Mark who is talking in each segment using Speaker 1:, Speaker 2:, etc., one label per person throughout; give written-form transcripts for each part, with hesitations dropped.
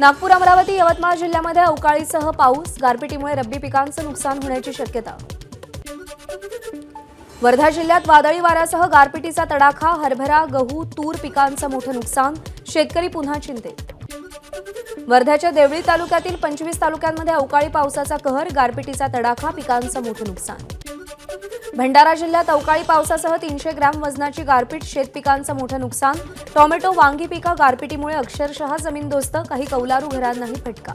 Speaker 1: नागपूर, अमरावती, यवतमाळ जिल्ह्यामध्ये अवकाळीसह पाऊस, गारपिटीमुळे रब्बी पिकांचं नुकसान होण्याची शक्यता। वर्धा जिल्ह्यात वादळी वाऱ्यासह गारपिटीचा तडाखा, हरभरा, गहू, तूर पिकांचं मोठं नुकसान, शेतकरी पुन्हा चिंतेत। वर्ध्याच्या देवळी तालुक्यातील 25 तालुक्यांमध्ये अवकाळी पावसाचा कहर, गारपिटीचा तडाखा, पिकांचं मोठं नुकसान। भंडारा जिल्ह्यात अवकाळी पावसासह 300 ग्रॅम वजनाची गारपीट, शेतपिकांचं मोठं नुकसान, टोमॅटो, वांगी पिकं गारपिटीमुळे अक्षरशः जमीनदोस्त, काही कौलारू घरांनाही फटका।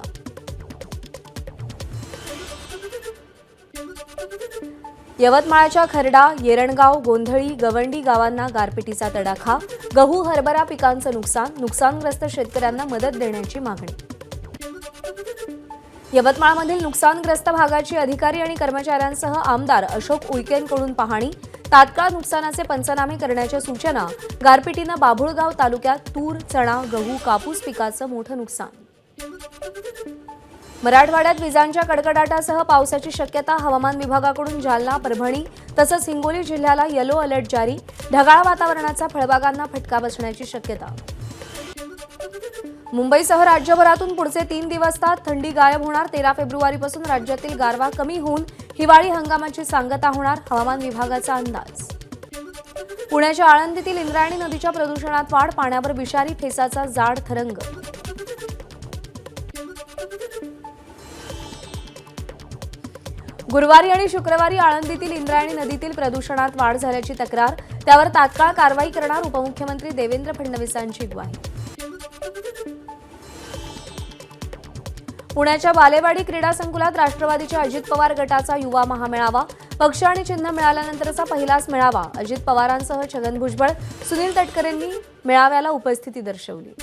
Speaker 1: यवतमाळच्या खर्डा, येरणगाव, गोंधळी, गवंडी गावांना गारपिटीचा तडाखा, गहू, हरभरा पिकांचं नुकसान, नुकसानग्रस्त शेतकऱ्यांना मदत देण्याची मागणी। यवतमाळमधील नुकसानग्रस्त भागाची अधिकारी आणि कर्मचाऱ्यांसह आमदार अशोक उईकेंकडून पाहणी, तात्काळ नुकसानाचे पंचनामे करण्याच्या सूचना। गारपिटीनं बाभुळगाव तालुक्यात तूर, चणा, गहू, कापूस पिकाचं मोठं नुकसान। मराठवाड्यात विजांच्या कडकडाटासह पावसाची शक्यता, हवामान विभागाकडून जालना, परभणी तसंच हिंगोली जिल्ह्याला येलो अलर्ट जारी, ढगाळ वातावरणाचा फळबागांना फटका बसण्याची शक्यता। मुंबईसह राज्यभरातून पुढचे 3 दिवस थंडी गायब होणार, 13 फेब्रुवारीपासून राज्यातील गारवा कमी होऊन हिवाळी हंगामाची सांगता होणार, हवामान विभागाचा अंदाज। पुण्याच्या आळंदीतील इंद्रायणी नदीच्या प्रदूषणात वाढ, पाण्यावर विषारी फेसाचा जाड थरंग। गुरुवारी आणि शुक्रवारी आळंदीतील इंद्रायणी नदीतील प्रदूषणात वाढ झाल्याची तक्रार, त्यावर तात्काळ कारवाई करणार उपमुख्यमंत्री देवेंद्र फडणवीसांची ग्वाही। पुण्याच्या बालेवाडी क्रीडा संकुलात राष्ट्रवादीच्या अजित पवार गटाचा युवा महामेळावा, पक्ष आणि चिन्ह मिळाल्यानंतरचा पहिलाच मेळावा, अजित पवारांसह छगन भुजबळ, सुनील तटकरेंनी मेळाव्याला उपस्थिती दर्शवली।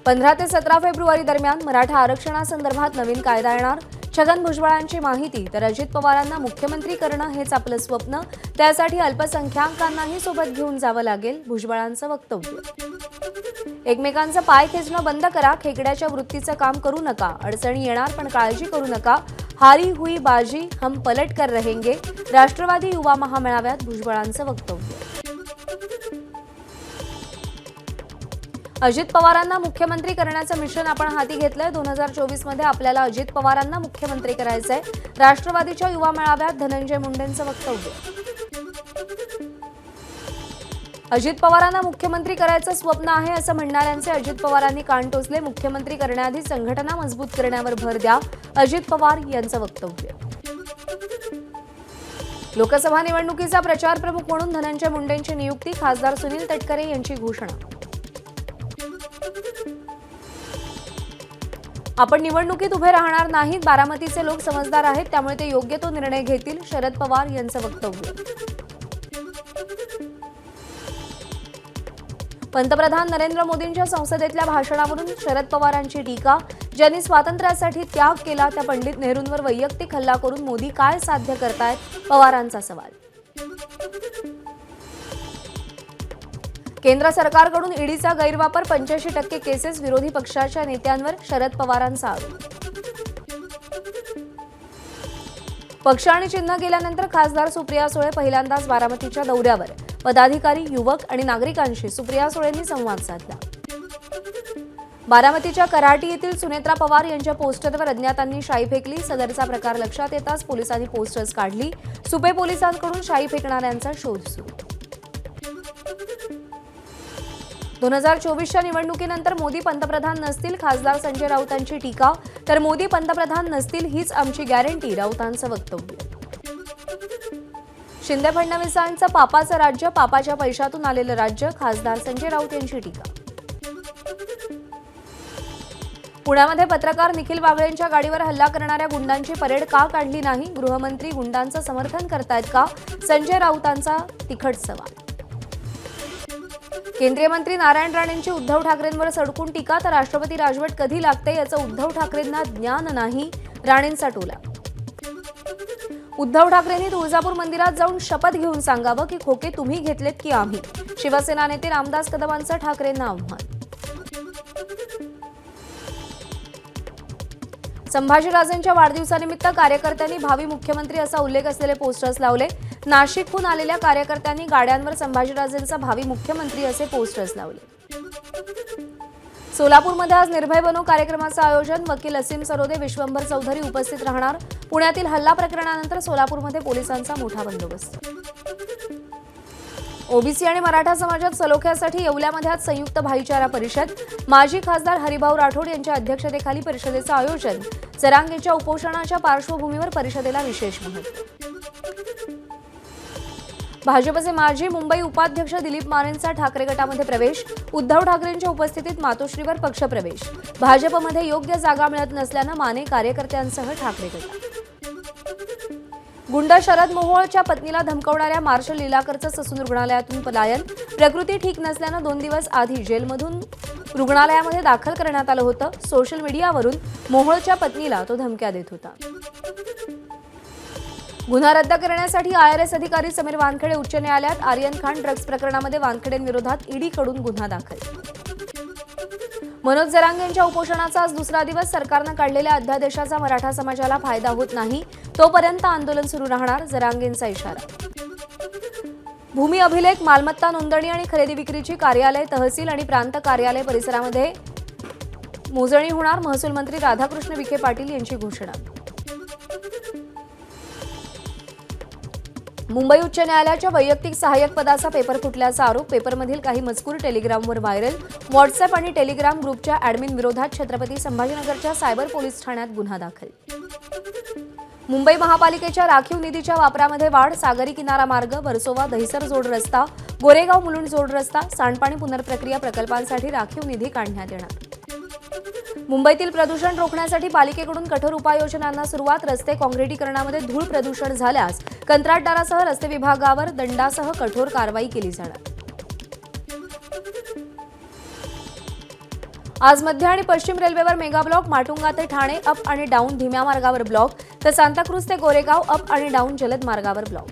Speaker 1: 15 ते 17 फेब्रुवारी दरम्यान मराठा आरक्षणासंदर्भात नवीन कायदा येणार, छगन भुजबळांची माहिती, तर अजित पवारांना मुख्यमंत्री करणं हेच आपलं स्वप्न, त्यासाठी अल्पसंख्याकांनाही सोबत घेऊन जावं लागेल, भुजबळांचं वक्तव्य। एकमेकांचं पाय खेचणं बंद करा, खेकड्याच्या वृत्तीचं काम करू नका, अडचणी येणार पण काळजी करू नका, हारी हुई बाजी हम पलट कर रहेंगे, राष्ट्रवादी युवा महामेळाव्यात भुजबळांचं वक्तव्य। अजित पवारांना मुख्यमंत्री करण्याचं मिशन आपण हाती घेतलंय, 2024 मध्ये आपल्याला अजित पवारांना मुख्यमंत्री करायचंय, राष्ट्रवादीच्या युवा मेळाव्यात धनंजय मुंडेंचं वक्तव्य। अजित पवारांना मुख्यमंत्री करायचं स्वप्न आहे असं म्हणणाऱ्यांचे अजित पवारांनी कान टोचले, मुख्यमंत्री करण्याआधी संघटना मजबूत करण्यावर भर द्या, अजित पवार यांचं वक्तव्य। लोकसभा निवडणुकीचा प्रचार प्रमुख म्हणून धनंजय मुंडेंची नियुक्ती, खासदार सुनील तटकरे यांची घोषणा। आपण निवडणुकीत उभे राहणार नाहीत, बारामतीचे लोक समजदार आहेत, त्यामुळे ते योग्य तो निर्णय घेतील, शरद पवार यांचं वक्तव्य। पंतप्रधान नरेंद्र मोदींच्या संसदेतल्या भाषणावरून शरद पवारांची टीका, ज्यांनी स्वातंत्र्यासाठी त्याग केला त्या पंडित नेहरूंवर वैयक्तिक हल्ला करून मोदी काय साध्य करतायत, पवारांचा सवाल। केंद्र सरकारकडून ईडीचा गैरवापर, 85% केसेस, विरोधी पक्षाच्या नेत्यांवर, शरद पवारांचा आरोप। पक्ष आणि चिन्ह गेल्यानंतर खासदार सुप्रिया सुळे पहिल्यांदाच बारामतीच्या दौऱ्यावर, पदाधिकारी, युवक आणि नागरिकांशी सुप्रिया सुळेंनी संवाद साधला। बारामतीच्या कराटी येथील सुनेत्रा पवार यांच्या पोस्टरवर अज्ञातांनी शाई फेकली, सदरचा प्रकार लक्षात येताच पोलिसांनी पोस्टर्स काढली, सुपे पोलिसांकडून शाई फेकणाऱ्यांचा शोध सुरू। 2024च्या निवडणुकीनंतर मोदी पंतप्रधान नसतील, खासदार संजय राऊतांची टीका, तर मोदी पंतप्रधान नसतील हीच आमची गॅरंटी, राऊतांचं वक्तव्य। शिंदे फडणवीसांचं पापाचं राज्य, पापाच्या पैशातून आलेलं राज्य, खासदार संजय राऊत यांची टीका। पुण्यामध्ये पत्रकार निखिल बागळेंच्या गाडीवर हल्ला करणाऱ्या गुंडांची परेड का काढली नाही, गृहमंत्री गुंडांचं समर्थन करतायत का, संजय राऊतांचा तिखट सवाल। केंद्रीय मंत्री नारायण राणेंची उद्धव ठाकरेंवर सडकून टीका, तर राष्ट्रपती राजवट कधी लागते याचं उद्धव ठाकरेंना ज्ञान नाही, राणेंचा टोला। उद्धव ठाकरेंनी तुळजापूर मंदिरात जाऊन शपथ घेऊन सांगावं की खोके तुम्ही घेतलेत की आम्ही, शिवसेना नेते रामदास कदमांचं ठाकरेंना आव्हान। संभाजीराजेंच्या वाढदिवसानिमित्त कार्यकर्त्यांनी भावी मुख्यमंत्री असा उल्लेख असलेले पोस्टर्स लावले, नाशिकहून आलेल्या कार्यकर्त्यांनी गाड्यांवर संभाजीराजेंचा भावी मुख्यमंत्री असे पोस्टर्स लावले। सोलापूरमध्ये आज निर्भय बनो कार्यक्रमाचं आयोजन. वकील असीम सरोदे, विश्वंभर चौधरी उपस्थित राहणार. पुण्यातील हल्ला प्रकरणानंतर सोलापूरमध्ये पोलिसांचा मोठा बंदोबस्त. ओबीसी आणि मराठा समाजात सलोख्यासाठी येवल्यामध्ये आज संयुक्त भाईचारा परिषद. माजी खासदार हरिभाऊ राठोड यांच्या अध्यक्षतेखाली परिषदेचं आयोजन. जरांगेच्या उपोषणाच्या पार्श्वभूमीवर परिषदेला विशेष महत्त्व. भाजपचे माजी मुंबई उपाध्यक्ष दिलीप मानेंचा ठाकरे गटामध्ये प्रवेश. उद्धव ठाकरेंच्या उपस्थितीत मातोश्रीवर पक्षप्रवेश. भाजपमध्ये योग्य जागा मिळत नसल्यानं माने कार्यकर्त्यांसह ठाकरे गटात. गुंड शरद मोहोळच्या पत्नीला धमकावणाऱ्या मार्शल लीलाकरचं ससून रुग्णालयातून पलायन. प्रकृती ठीक नसल्यानं 2 दिवस आधी जेलमधून रुग्णालयामध्ये दाखल करण्यात आलं होतं. सोशल मीडियावरून मोहोळच्या पत्नीला तो धमक्या देत होता. गुन्हा रद्द करण्यासाठी IRS अधिकारी समीर वानखेडे उच्च न्यायालयात. आर्यन खान ड्रग्ज प्रकरणामध्ये वानखेडेंविरोधात ईडीकडून गुन्हा दाखल. मनोज जरांगे यांच्या उपोषणाचा आज दुसरा दिवस. सरकारनं काढलेल्या अध्यादेशाचा मराठा समाजाला फायदा होत नाही, तोपर्यंत आंदोलन सुरू राहणार, जरांगेंचा इशारा. भूमी अभिलेख, मालमत्ता नोंदणी आणि खरेदी विक्रीची कार्यालय, तहसील आणि प्रांत कार्यालय परिसरामध्ये मोजणी होणार. महसूल मंत्री राधाकृष्ण विखे पाटील यांची घोषणा. मुंबई उच्च न्यायालयाच्या वैयक्तिक सहाय्यक पदाचा पेपर फुटल्याचा आरोप. पेपरमधील काही मजकूर टेलिग्रामवर व्हायरल. व्हॉट्सअप आणि टेलिग्राम ग्रुपच्या ॲडमिन विरोधात छत्रपती संभाजीनगरच्या सायबर पोलीस ठाण्यात गुन्हा दाखल. मुंबई महापालिकेच्या राखीव निधीच्या वापरामध्ये वाढ. सागरी किनारा मार्ग, वर्सोवा दहिसर जोड रस्ता, गोरेगाव मुलुंड जोड रस्ता, सांडपाणी पुनर्प्रक्रिया प्रकल्पांसाठी राखीव निधी काढण्यात येणार. मुंबईतील प्रदूषण रोखण्यासाठी पालिकेकडून कठोर उपाययोजनांना सुरुवात. रस्ते काँक्रिटीकरणामध्ये धूळ प्रदूषण झाल्यास कंत्राटदारासह रस्ते विभागावर दंडासह कठोर कारवाई केली जाणार. आज मध्य आणि पश्चिम रेल्वेवर मेगा ब्लॉक. माटुंगा ते ठाणे अप आणि डाऊन धीम्या मार्गावर ब्लॉक, तर सांताक्रूज ते गोरेगाव अप आणि डाऊन जलद मार्गावर ब्लॉक.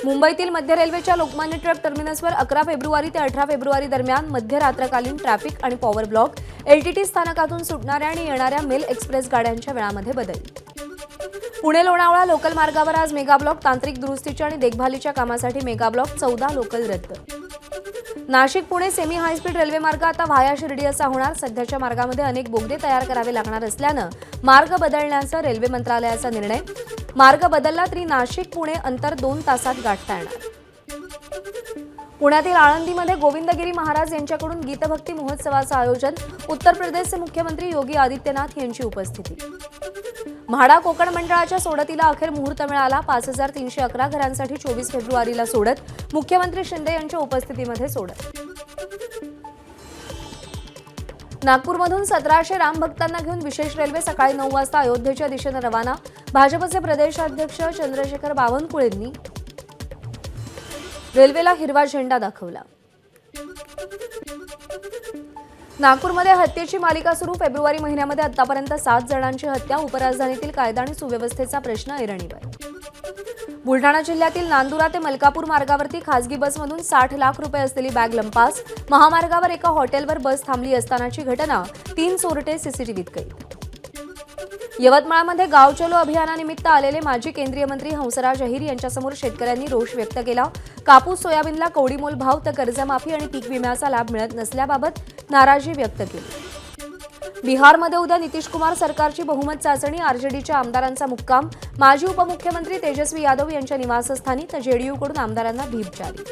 Speaker 1: मुंबईतील मध्य रेल्वेच्या लोकमान्य टिळक टर्मिनसवर 11 फेब्रुवारी ते 18 फेब्रुवारी दरम्यान मध्यरात्रकालीन ट्रॅफिक आणि पॉवर ब्लॉक. LTT स्थानकातून सुटणाऱ्या आणि येणाऱ्या मेल एक्सप्रेस गाड्यांच्या वेळामध्ये बदल. पुणे लोणावळा लोकल मार्गावर आज मेगा ब्लॉक. तांत्रिक दुरुस्तीच्या आणि देखभालीच्या कामासाठी मेगा ब्लॉक. 14 लोकल रद्द. Nashik Pune semi high speed railway मार्ग आता व्हाया शिर्डी असा होणार. सध्याच्या मार्गामध्ये अनेक बोगदे तयार करावे लागणार असल्यानं मार्ग बदलण्याचा रेल्वे मंत्रालयाचा निर्णय. मार्ग बदलला तरी नाशिक पुणे अंतर 2 तासात गाठता येणार. पुण्यातील आळंदीमध्ये गोविंदगिरी महाराज यांच्याकडून गीतभक्ती महोत्सवाचं आयोजन. उत्तर प्रदेशचे मुख्यमंत्री योगी आदित्यनाथ यांची उपस्थिती. म्हाडा कोकण मंडळाच्या सोडतीला अखेर मुहूर्त मिळाला. 5311 घरांसाठी 24 फेब्रुवारीला सोडत. मुख्यमंत्री शिंदे यांच्या उपस्थितीमध्ये सोडत. नागपूरमधून 1700 रामभक्तांना घेऊन विशेष रेल्वे सकाळी 9 वाजता अयोध्येच्या दिशेनं रवाना. भाजपचे प्रदेशाध्यक्ष चंद्रशेखर बावनकुळेंनी रेल्वेला हिरवा झेंडा दाखवला. नागपूरमध्ये हत्येची मालिका सुरू. फेब्रुवारी महिन्यामध्ये आतापर्यंत 7 जणांची हत्या. उपराजधानीतील कायदा आणि सुव्यवस्थेचा प्रश्न ऐरणीवर. बुलढाणा जिल्ह्यातील नांदुरा ते मलकापूर मार्गावरती खासगी बसमधून 60 लाख रुपये असलेली बॅग लंपास. महामार्गावर एका हॉटेलवर बस थांबली असतानाची घटना. 3 चोरटे सीसीटीव्हीत कैद. यवतमाळमध्ये गाव चलो अभियानानिमित्त आलेले माजी केंद्रीय मंत्री हंसराज अहिर यांच्यासमोर शेतकऱ्यांनी रोष व्यक्त केला. कापूस सोयाबीनला कवडीमोल भाव तर कर्जमाफी आणि पीक विम्याचा लाभ मिळत नसल्याबाबत नाराजी व्यक्त केली. बिहारमध्ये उद्या नितीश कुमार सरकारची बहुमत चाचणी. आरजेडीच्या आमदारांचा मुक्काम. माजी उपमुख्यमंत्री तेजस्वी यादव यांच्या निवासस्थानी तर जेडीयूकडून आमदारांना व्हीप जारी.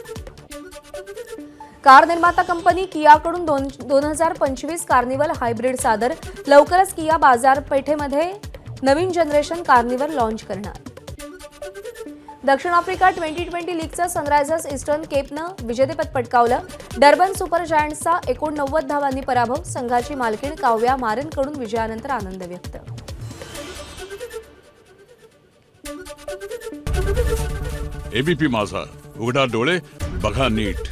Speaker 1: कार निर्माता कंपनी कियाकडून 2025 कार्निवल हायब्रिड सादर. लवकरच किया बाजारपेठेमध्ये नवीन जनरेशन कार्निवल लॉन्च करणार. दक्षिण आफ्रिका T20 लीगचं सनरायझर्स ईस्टर्न केपनं विजेतेपद पटकावलं. डर्बन सुपर जायंट्सचा 89 धावांनी पराभव. संघाची मालकीण काव्या मारेनकडून विजयानंतर आनंद व्यक्त.
Speaker 2: एबीपी माझा, उघडा डोळे बघा नीट.